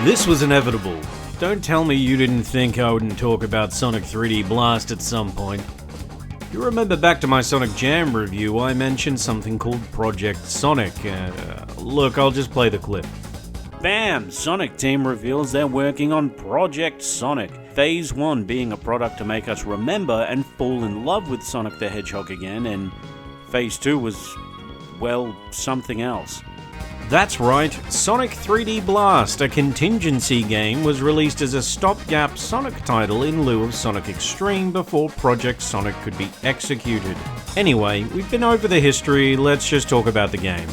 This was inevitable. Don't tell me you didn't think I wouldn't talk about Sonic 3D Blast at some point. You remember back to my Sonic Jam review, I mentioned something called Project Sonic. Look, I'll just play the clip. Bam! Sonic team reveals they're working on Project Sonic. Phase 1 being a product to make us remember and fall in love with Sonic the Hedgehog again, and Phase 2 was, well, something else. That's right, Sonic 3D Blast, a contingency game, was released as a stopgap Sonic title in lieu of Sonic Extreme before Project Sonic could be executed. Anyway, we've been over the history, let's just talk about the game.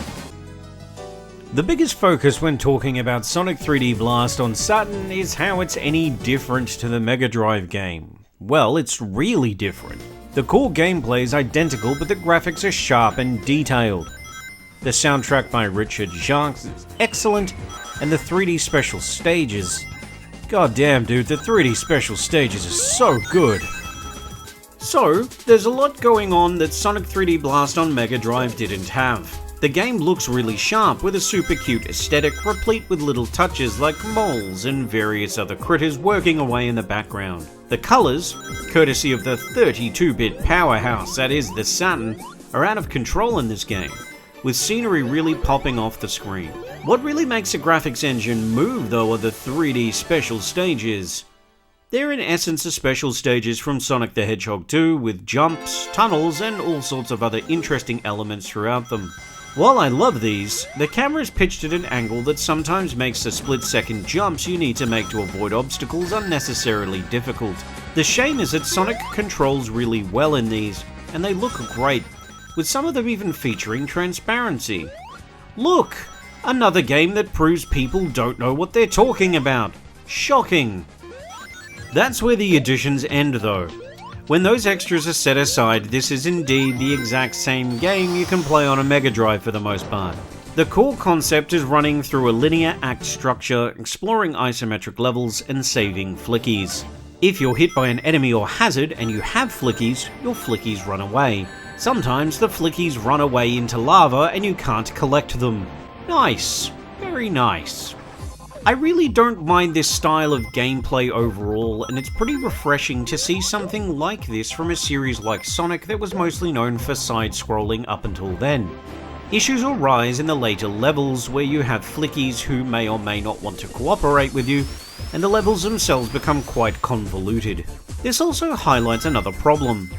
The biggest focus when talking about Sonic 3D Blast on Saturn is how it's any different to the Mega Drive game. Well, it's really different. The core gameplay is identical, but the graphics are sharp and detailed. The soundtrack by Richard Jacques is excellent, and the 3D special stages... Goddamn dude, the 3D special stages are so good! So, there's a lot going on that Sonic 3D Blast on Mega Drive didn't have. The game looks really sharp with a super cute aesthetic replete with little touches like moles and various other critters working away in the background. The colours, courtesy of the 32-bit powerhouse that is the Saturn, are out of control in this game, with scenery really popping off the screen. What really makes a graphics engine move though are the 3D special stages. They're in essence the special stages from Sonic the Hedgehog 2 with jumps, tunnels and all sorts of other interesting elements throughout them. While I love these, the camera is pitched at an angle that sometimes makes the split-second jumps you need to make to avoid obstacles unnecessarily difficult. The shame is that Sonic controls really well in these, and they look great, with some of them even featuring transparency. Look! Another game that proves people don't know what they're talking about. Shocking! That's where the additions end though. When those extras are set aside, this is indeed the exact same game you can play on a Mega Drive for the most part. The core concept is running through a linear act structure, exploring isometric levels and saving Flickies. If you're hit by an enemy or hazard and you have Flickies, your Flickies run away. Sometimes the Flickies run away into lava and you can't collect them. Nice. Very nice. I really don't mind this style of gameplay overall, and it's pretty refreshing to see something like this from a series like Sonic that was mostly known for side-scrolling up until then. Issues arise in the later levels where you have Flickies who may or may not want to cooperate with you, and the levels themselves become quite convoluted. This also highlights another problem.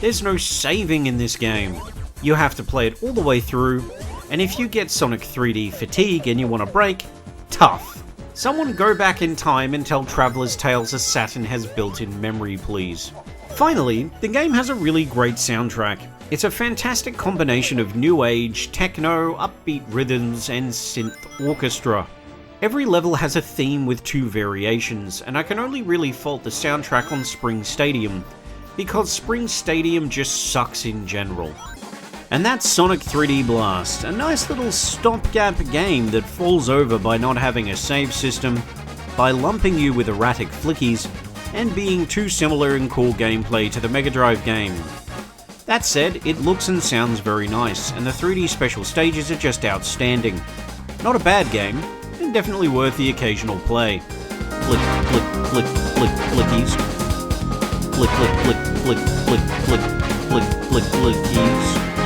There's no saving in this game. You have to play it all the way through, and if you get Sonic 3D fatigue and you want a break, tough. Someone go back in time and tell Traveler's Tales a Saturn has built-in memory, please. Finally, the game has a really great soundtrack. It's a fantastic combination of new age, techno, upbeat rhythms, and synth orchestra. Every level has a theme with 2 variations, and I can only really fault the soundtrack on Spring Stadium, because Spring Stadium just sucks in general. And that's Sonic 3D Blast, a nice little stopgap game that falls over by not having a save system, by lumping you with erratic Flickies, and being too similar in core gameplay to the Mega Drive game. That said, it looks and sounds very nice, and the 3D special stages are just outstanding. Not a bad game, and definitely worth the occasional play. Flick, flick, flick, flick, Flickies. Flick, flick, flick, flick, flick, flick, flick, flick, Flickies.